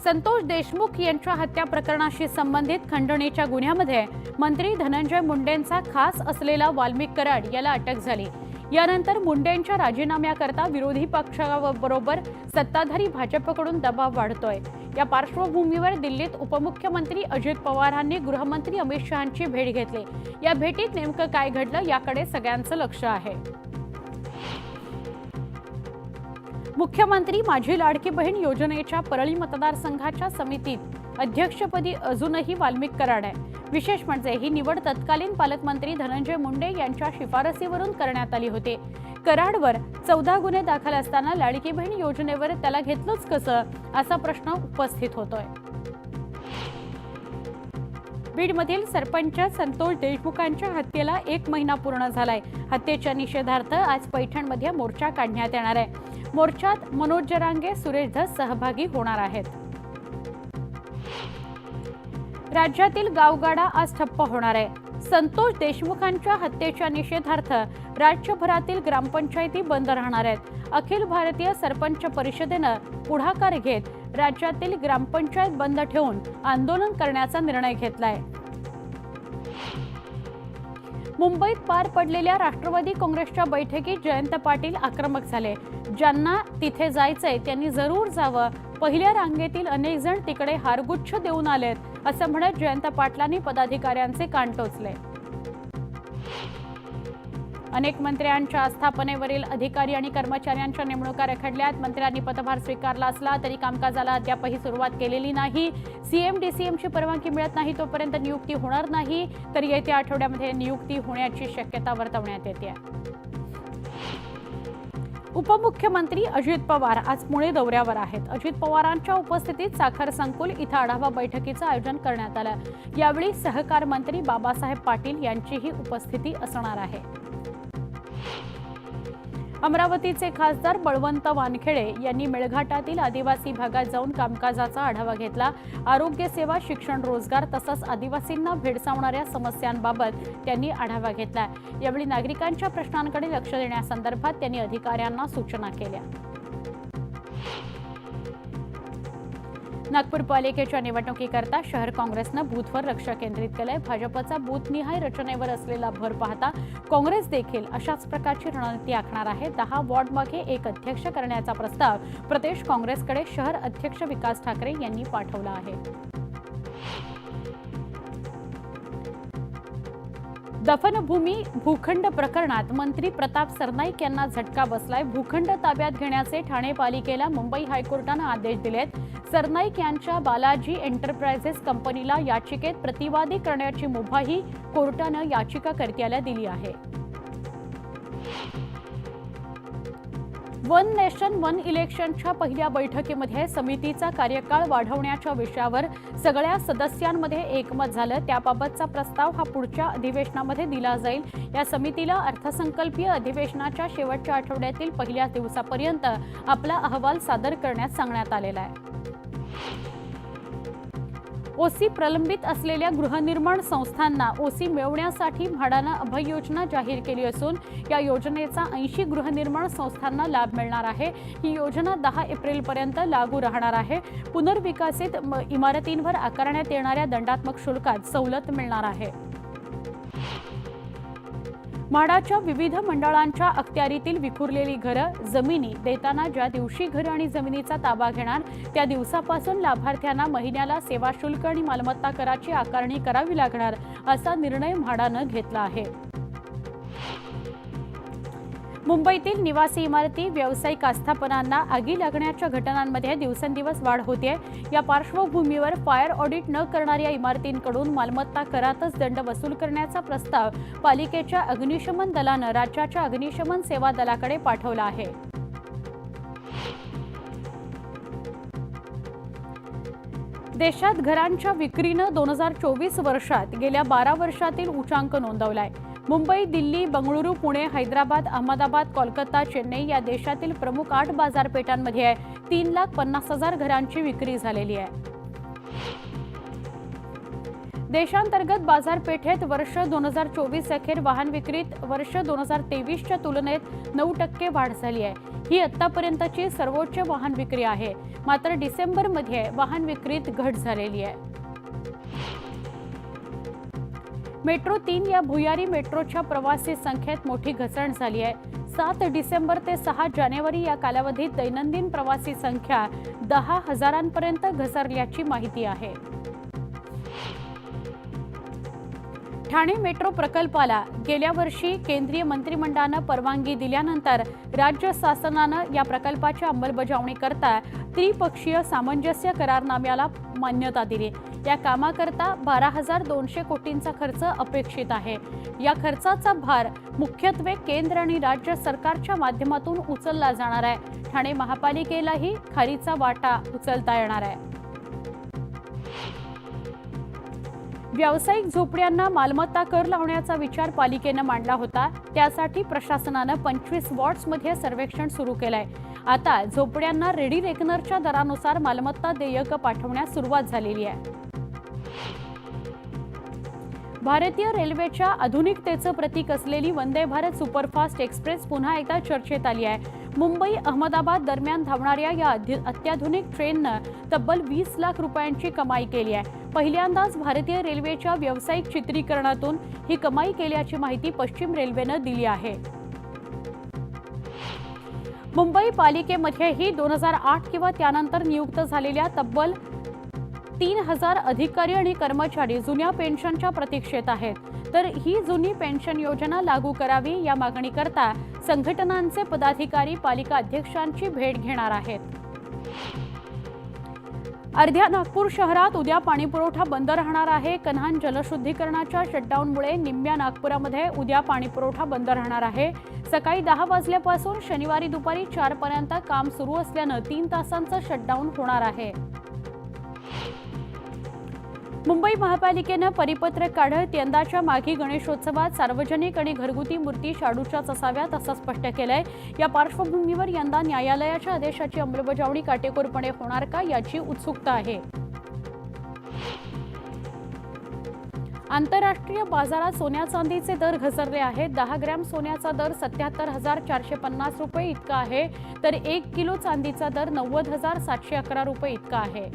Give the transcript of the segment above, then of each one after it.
संतोष देशमुख यांच्या हत्या प्रकरणाशी संबंधित खंडणीच्या गुन्ह्यामध्ये मंत्री धनंजय मुंडेंचा खास असलेला वाल्मिक कराड याला अटक झाली। यानंतर मुंडेंच्या राजीनाम्याकरता विरोधी पक्षाबरोबर सत्ताधारी भाजपकडून दबाव वाढतोय। या पार्श्वभूमीवर दिल्लीत उपमुख्यमंत्री अजित पवारांनी गृहमंत्री अमित शहांची भेट घेतली। या भेटीत नेमकं काय घडलं याकडे सगळ्यांचं लक्ष आहे। मुख्यमंत्री माझी लाडकी बहीण योजनेच्या परळी मतदारसंघाच्या समितीत अध्यक्षपदी अजूनही वाल्मिक कराड आहे। विशेष म्हणजे ही निवड तत्कालीन पालकमंत्री धनंजय मुंडे यांच्या शिफारसीवरून करण्यात आली होती। कराडवर 14 गुन्हे दाखल असताना लाडकी बहीण योजनेवर त्याला घेतलंच कसं असा प्रश्न उपस्थित होतोय। बीडमधील सरपंच संतोष देशमुखांच्या हत्येला 1 महिना पूर्ण झालाय। हत्येच्या निषेधार्थ आज पैठणमध्ये मोर्चा काढण्यात येणार आहे। मोर्चात मनोज जरांगे, सुरेश धस सहभागी होणार आहेत। राज्यातील गावगाडा आज ठप्प होणार आहे। संतोष देशमुखांच्या हत्येच्या निषेधार्थ राज्यभरातील ग्रामपंचायती बंद राहणार आहेत। अखिल भारतीय सरपंच परिषदेनं पुढाकार घेत राज्यातील ग्रामपंचायत बंद ठेवून आंदोलन करण्याचा निर्णय घेतलाय। मुंबईत पार पडलेल्या राष्ट्रवादी काँग्रेसच्या बैठकीत जयंत पाटील आक्रमक झाले। ज्यांना तिथे जायचंय त्यांनी जरूर जावं, पहिल्या रांगेतील अनेक जण तिकडे हारगुच्छ देऊन आलेत असं म्हणत जयंत पाटलांनी पदाधिकाऱ्यांचे कान टोचले। अनेक मंत्र्यांच्या आस्थापनेवरील अधिकारी आणि कर्मचाऱ्यांच्या नेमणुका रखडल्यात। मंत्र्यांनी पदभार स्वीकारला असला तरी कामकाजाला अद्यापही सुरुवात केलेली नाही। सीएम डीसीएमची परवानगी मिळत नाही तोपर्यंत नियुक्ती होणार नाही, तर येत्या आठवड्यामध्ये नियुक्ती होण्याची शक्यता वर्तवण्यात येते। उपमुख्यमंत्री अजित पवार आज पुणे दौऱ्यावर आहेत। अजित पवारांच्या उपस्थितीत साखर संकुल इथं आढावा बैठकीचं आयोजन करण्यात आलं। यावेळी सहकार मंत्री बाबासाहेब पाटील यांचीही उपस्थिती असणार आहे। अमरावतीचे खासदार बळवंत वानखेडे यांनी मेळघाटातील आदिवासी भागात जाऊन कामकाजाचा आढावा घेतला। आरोग्य सेवा, शिक्षण, रोजगार तसंच आदिवासींना भेडसावणाऱ्या समस्यांबाबत त्यांनी आढावा घेतला। यावेळी नागरिकांच्या प्रश्नांकडे लक्ष देण्यासंदर्भात त्यांनी अधिकाऱ्यांना सूचना केल्या। नागपूर पालिकेच्या निवडणुकीकरता शहर काँग्रेसनं बूथवर लक्ष केंद्रित केलंय। भाजपचा बूथनिहाय रचनेवर असलेला भर पाहता काँग्रेस देखील अशाच प्रकारची रणनीती आखणार आहे। 10 वॉर्डमागे 1 अध्यक्ष करण्याचा प्रस्ताव प्रदेश काँग्रेसकडे शहर अध्यक्ष विकास ठाकरे यांनी पाठवला आहे। दफनभूमी भूखंड प्रकरणात मंत्री प्रताप सरनाईक यांना झटका बसलाय। भूखंड ताब्यात घेण्याचे ठाणे पालिकेला मुंबई हायकोर्टानं आदेश दिलेत। सरनाईक यांच्या बालाजी एंटरप्राइजेस कंपनीला याचिकेत प्रतिवादी करण्याची मुभाही कोर्टानं याचिकाकर्त्याला दिली आहे। वन नेशन वन इलेक्शनच्या पहिल्या बैठकीमध्ये समितीचा कार्यकाळ वाढवण्याच्या विषयावर सगळ्या सदस्यांमध्ये एकमत झालं। त्याबाबतचा प्रस्ताव हा पुढच्या अधिवेशनामध्ये दिला जाईल। या समितीला अर्थसंकल्पीय अधिवेशनाच्या शेवटच्या आठवड्यातील पहिल्या दिवसापर्यंत आपला अहवाल सादर करण्यास सांगण्यात आलेला आहे। ओसी प्रलंबित असलेल्या गृहनिर्माण संस्थांना ओसी मिळवण्यासाठी म्हाडानं अभय योजना जाहीर केली असून या योजनेचा 80 गृहनिर्माण संस्थांना लाभ मिळणार आहे। ही योजना 10 एप्रिलपर्यंत लागू राहणार आहे। पुनर्विकसित इमारतींवर आकारण्यात येणाऱ्या दंडात्मक शुल्कात सवलत मिळणार आहे। म्हाडाच्या विविध मंडळांच्या अखत्यारीतील विखुरलेली घरं, जमिनी देताना ज्या दिवशी घर आणि जमिनीचा ताबा घेणार त्या दिवसापासून लाभार्थ्यांना महिन्याला सेवा शुल्क आणि मालमत्ता कराची आकारणी करावी लागणार असा निर्णय म्हाडानं घेतला आहे। मुंबईतील निवासी इमारती, व्यावसायिक आस्थापनांना आगी लागण्याच्या घटनांमध्ये दिवसेंदिवस वाढ होते। या पार्श्वभूमीवर फायर ऑडिट न करणाऱ्या इमारतींकडून मालमत्ता करातच दंड वसूल करण्याचा प्रस्ताव पालिकेच्या अग्निशमन दलानं राज्याच्या अग्निशमन सेवा दलाकडे पाठवला आहे। देशात घरांच्या विक्रीनं 2024 वर्षात गेल्या 12 वर्षातील उच्चांक नोंदवलाय। मुंबई, दिल्ली, बंगळुरू, पुणे, हैदराबाद, अहमदाबाद, कोलकाता, चेन्नई या देशातील प्रमुख 8 बाजारपेठांमध्ये 3,50,000 घरांची विक्री झालेली आहे। देशांतर्गत बाजारपेठेत वर्ष 2024 अखेर वाहन विक्रीत वर्ष 2023च्या तुलनेत 9% वाढ झाली आहे। ही आतापर्यंतची सर्वोच्च वाहन विक्री आहे. मात्र डिसेंबरमध्ये वाहन विक्रीत घट झालेली आहे. मेट्रो 3 या भुयारी मेट्रोच्या प्रवासी संख्येत मोठी घसरण झाली आहे. 7 डिसेंबर ते 6 जानेवारी या कालावधीत दैनंदिन प्रवासी संख्या 10,000पर्यंत घसरल्याची माहिती आहे. ठाणे मेट्रो प्रकल्पाला गेल्या वर्षी केंद्रीय मंत्रिमंडळानं परवानगी दिल्यानंतर राज्य शासनानं या प्रकल्पाच्या अंमलबजावणीकरता त्रिपक्षीय सामंजस्य करारनाम्याला मान्यता दिली. या कामाकरता 12,200 कोटींचा खर्च अपेक्षित आहे. या खर्चाचा भार मुख्यत्वे केंद्र आणि राज्य सरकारच्या माध्यमातून उचलला जाणार आहे. ठाणे महापालिकेलाही खारीचा वाटा उचलता येणार आहे. व्यावसायिक झोपड्यांना मालमत्ता कर लावण्याचा विचार पालिकेनं मांडला होता. त्यासाठी प्रशासनानं 25 वॉर्ड्समध्ये सर्वेक्षण सुरू केलंय. आता झोपड्यांना रेडी रेकनरच्या दरानुसार मालमत्ता देयक पाठवण्यास सुरुवात झालेली आहे. भारतीय रेल्वेच्या आधुनिकतेचं प्रतीक असलेली वंदे भारत सुपरफास्ट एक्सप्रेस पुन्हा एकदा चर्चेत आली आहे. मुंबई अहमदाबाद दरम्यान धावणाऱ्या या अत्याधुनिक ट्रेननं तब्बल 20 लाख रुपयांची कमाई केली आहे. पहिल्यांदाच भारतीय रेल्वेच्या व्यावसायिक चित्रीकरणातून ही कमाई केल्याची माहिती पश्चिम रेल्वेनं दिली आहे. मुंबई पालिकेमध्येही 2008 किंवा त्यानंतर नियुक्त झालेल्या तब्बल 3,000 अधिकारी आणि कर्मचारी जुन्या पेन्शनच्या प्रतीक्षेत आहेत. तर ही जुनी पेन्शन योजना लागू करावी या मागणीकरता संघटनांचे पदाधिकारी पालिका अध्यक्षांची भेट घेणार आहेत. अर्ध्या नागपूर शहरात उद्या पाणीपुरवठा बंद राहणार आहे. कन्हान जलशुद्धीकरणाच्या शटडाऊनमुळे निम्म्या नागपुरामध्ये उद्या पाणीपुरवठा बंद राहणार आहे. सकाळी 10 वाजल्यापासून शनिवारी दुपारी 4 पर्यंत काम सुरू असल्यानं 3 तासांचं शटडाऊन होणार आहे. मुंबई महापालिकेनं परिपत्रक काढत यंदाच्या माघी गणेशोत्सवात सार्वजनिक आणि घरगुती मूर्ती शाडूच्याच असाव्यात असं स्पष्ट केलंय. या पार्श्वभूमीवर यंदा न्यायालयाच्या आदेशाची अंमलबजावणी काटेकोरपणे होणार का याची उत्सुकता आहे. आंतरराष्ट्रीय बाजारात सोन्या चांदीचे दर घसरले आहेत. 10 ग्रॅम सोन्याचा दर 77,450 रुपये इतका आहे, तर 1 किलो चांदीचा दर 90,711 रुपये इतका आहे.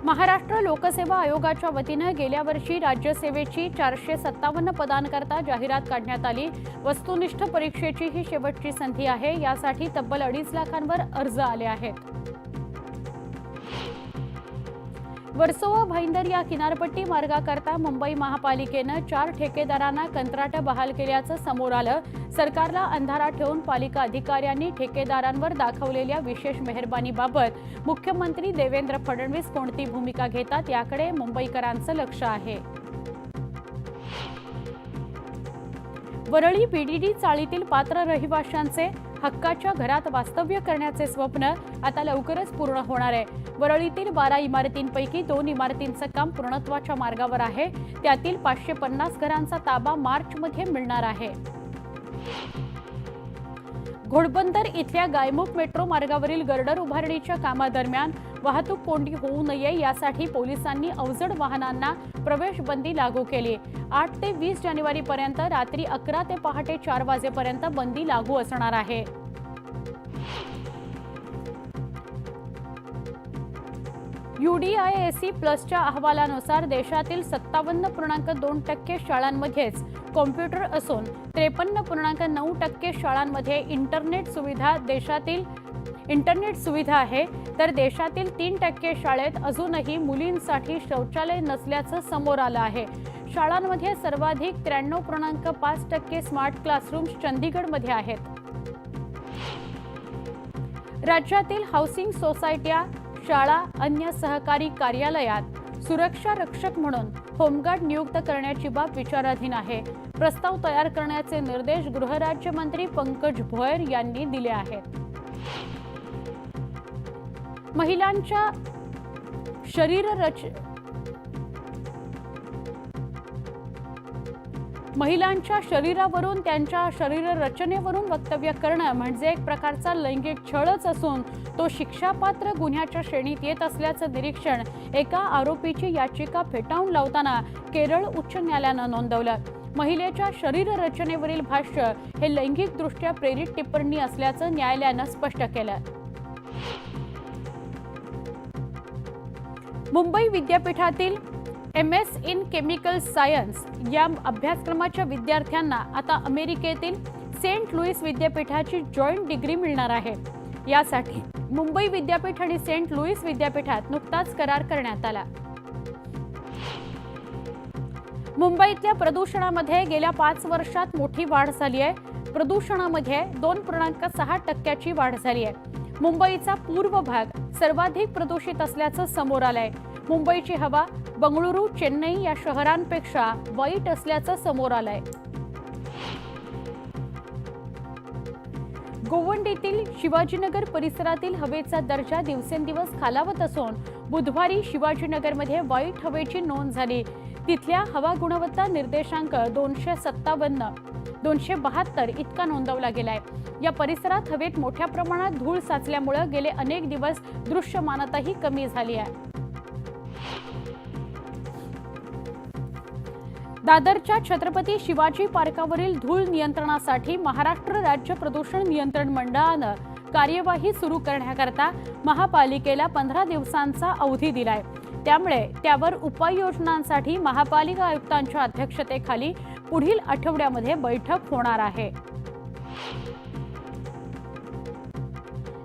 महाराष्ट्र लोकसेवा आयोगाच्या वतीनं गेल्या वर्षी राज्यसेवेची 457 पदांकरता जाहिरात काढण्यात आली. वस्तुनिष्ठ परीक्षेची ही शेवटची संधी आहे. यासाठी तब्बल 2.5 लाखांवर अर्ज आले आहेत. वर्सोवा भाईंदर या किनारपट्टी मार्गाकरता मुंबई महापालिकेनं 4 ठेकेदारांना कंत्राट बहाल केल्याचं समोर आलं. सरकारला अंधारात ठेवून पालिका अधिकाऱ्यांनी ठेकेदारांवर दाखवलेल्या विशेष मेहरबानीबाबत मुख्यमंत्री देवेंद्र फडणवीस कोणती भूमिका घेतात याकडे मुंबईकरांचं लक्ष आहे. वरळी बीडीडी चाळीतील पात्र रहिवाशांचे हक्काच्या घरात वास्तव्य करण्याचे स्वप्न आता लवकरच पूर्ण होणार आहे. वरळीतील 12 इमारतींपैकी 2 इमारतींचं काम पूर्णत्वाच्या मार्गावर आहे. त्यातील 550 घरांचा ताबा मार्चमध्ये मिळणार आहे. घोडबंदर इथल्या गायमुख मेट्रो मार्गावरील गर्डर उभारणीच्या कामादरम्यान वाहतूक कोंडी होऊ नये यासाठी पोलिसांनी अवजड वाहनांना प्रवेश बंदी लागू केली. 8 ते 20 जानेवारीपर्यंत रात्री 11 ते पहाटे 4 वाजेपर्यंत बंदी लागू असणार आहे. UDIAC प्लसच्या अहवालानुसार देशातील 57.2% शाळांमध्येच कॉम्प्युटर असून 53.9% शाळांमध्ये इंटरनेट सुविधा आहे. तर देशातील 3% शाळेत अजूनही मुलींसाठी शौचालय नसल्याचं समोर आलं आहे. शाळांमध्ये सर्वाधिक 93.5% स्मार्ट क्लासरूम्स चंदीगडमध्ये आहेत. राज्यातील हाऊसिंग सोसायट्या, शाळा, अन्य सहकारी कार्यालयात सुरक्षा रक्षक म्हणून होमगार्ड नियुक्त करण्याची बाब विचाराधीन आहे. प्रस्ताव तयार करण्याचे निर्देश गृहराज्यमंत्री पंकज भोयर यांनी दिले आहेत. महिलांच्या शरीरावरून, त्यांच्या शरीर रचनेवरून वक्तव्य करणं म्हणजे एक प्रकारचा लैंगिक छळच असून तो शिक्षापात्र गुन्ह्याच्या श्रेणीत येत असल्याचं निरीक्षण एका आरोपीची याचिका फेटाळून लावताना केरळ उच्च न्यायालयानं नोंदवलं. महिलेच्या शरीर रचनेवरील भाष्य हे लैंगिकदृष्ट्या प्रेरित टिप्पणी असल्याचं न्यायालयानं स्पष्ट केलं. मुंबई विद्यापीठातील MS इन केमिकल सायन्स या अभ्यासक्रमाच्या विद्यार्थ्यांना आता अमेरिकेतील सेंट लुईस विद्यापीठाची जॉईंट डिग्री मिळणार आहे. यासाठी मुंबई विद्यापीठ आणि सेंट लुईस विद्यापीठात नुकताच करार करण्यात आला. मुंबईतल्या प्रदूषणामध्ये गेल्या 5 वर्षात मोठी वाढ झाली आहे. प्रदूषणामध्ये 2.6% वाढ झाली आहे. मुंबईचा पूर्व भाग सर्वाधिक प्रदूषित असल्याचं समोर आलंय. मुंबईची हवा बंगळुरू, चेन्नई या शहरांपेक्षा वाईट असल्याचं समोर आलंय. गोवंडीतील शिवाजीनगर परिसरातील हवेचा दर्जा दिवसेंदिवस खालावत असून बुधवारी शिवाजीनगरमध्ये वाईट हवेची नोंद झाली. तिथल्या हवा गुणवत्ता निर्देशांक 272 इतका नोंदवला गेलाय. या परिसरात हवेत मोठ्या प्रमाणात धूळ साचल्यामुळे गेले अनेक दिवस दृश्यमानताही कमी झाली आहे. दादरच्या छत्रपती शिवाजी पार्कावरील धूळ नियंत्रणासाठी महाराष्ट्र राज्य प्रदूषण नियंत्रण मंडळानं कार्यवाही सुरू करण्याकरता महापालिकेला 15 दिवसांचा अवधी दिलाय. त्यामुळे त्यावर उपाययोजनांसाठी महापालिका आयुक्तांच्या अध्यक्षतेखाली पुढील आठवड्यामध्ये बैठक होणार आहे.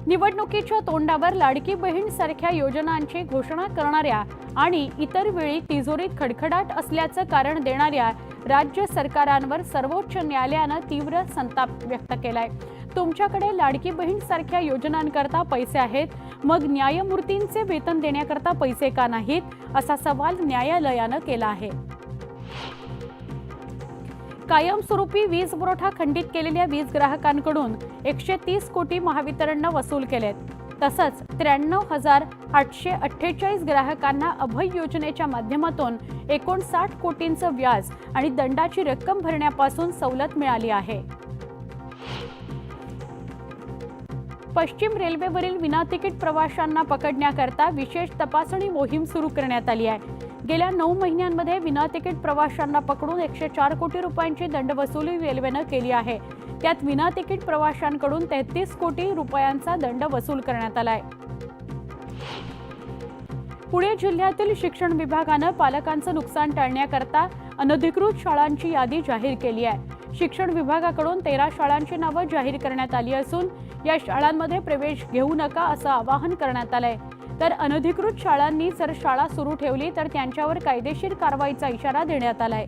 निवडणुकीच्या तोंडावर लाडकी बहीण सारख्या योजनांची घोषणा करणाऱ्या आणि इतर वेळी तिजोरीत खडखडाट असल्याचं कारण देणाऱ्या राज्य सरकारांवर सर्वोच्च न्यायालयानं तीव्र संताप व्यक्त केलाय. तुमच्याकडे लाडकी बहीण सारख्या योजनांकरता पैसे आहेत, मग न्यायमूर्तींचे वेतन देण्याकरता पैसे का नाहीत, असा सवाल न्यायालयानं केला आहे. कायमस्वरूपी वीज पुरवठा खंडित केलेल्या वीज ग्राहकांकडून 130 कोटी महावितरणनं वसूल केलेत. तसंच 93,848 ग्राहकांना अभय योजनेच्या माध्यमातून 59 कोटींचं व्याज आणि दंडाची रक्कम भरण्यापासून सवलत मिळाली आहे. पश्चिम रेल्वेवरील विनातिकीट प्रवाशांना पकडण्याकरता विशेष तपासणी मोहीम सुरू करण्यात आली आहे. गेल्या 9 महिन्यांमध्ये विनातिकीट प्रवाशांना पकडून 104 कोटी रुपयांची दंडवसुली रेल्वेनं केली आहे. त्यात विनातिकीट प्रवाशांकडून 33 कोटी रुपयांचा दंड वसूल करण्यात आलाय. पुणे जिल्ह्यातील शिक्षण विभागानं पालकांचं नुकसान टाळण्याकरता अनधिकृत शाळांची यादी जाहीर केली आहे. शिक्षण विभागाकडून 13 शाळांची नावं जाहीर करण्यात आली असून या शाळांमध्ये प्रवेश घेऊ नका असं आवाहन करण्यात आलंय. तर अनधिकृत शाळांनी जर शाळा सुरू ठेवली तर त्यांच्यावर कायदेशीर कारवाईचा इशारा देण्यात आलाय.